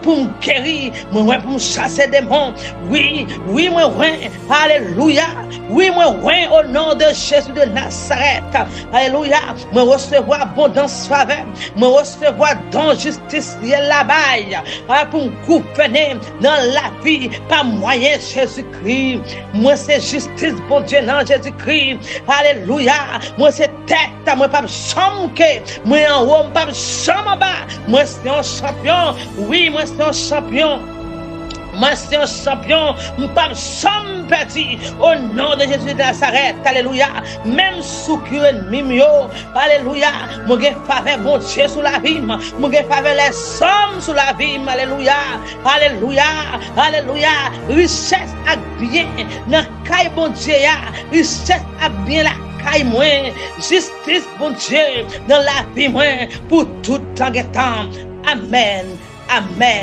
pour me guérir, moi pour me chasser des démons. Oui, moi ouais, alléluia. Oui, moi ouais, au nom de Jésus de Nazareth. Alléluia. Moi recevoir abondance faveur, moi recevoir don justice là-bas pour me gouverner dans la vie par moyen Jésus-Christ. Moi c'est justice bon Dieu dans Jésus-Christ. Alléluia. Moi c'est tête, moi pas chambre, moi en haut, pas chambre en bas. Moi c'est un champion. Oui, moi c'est un champion. Moi c'est un champion, pas chambre petit au nom de Jésus de Nazareth. Alléluia. Même sous que ennemi yo. Alléluia. Mon Dieu faveur bon Dieu sur la vie. Mon Dieu faveur les hommes sur la vie. Alléluia. Alléluia. Alléluia. Richesse à bien dans caille bon Dieu. Richesse à bien la caille moins. Justice bon Dieu dans la vie moins pour tout temps et temps. Amen. Amen.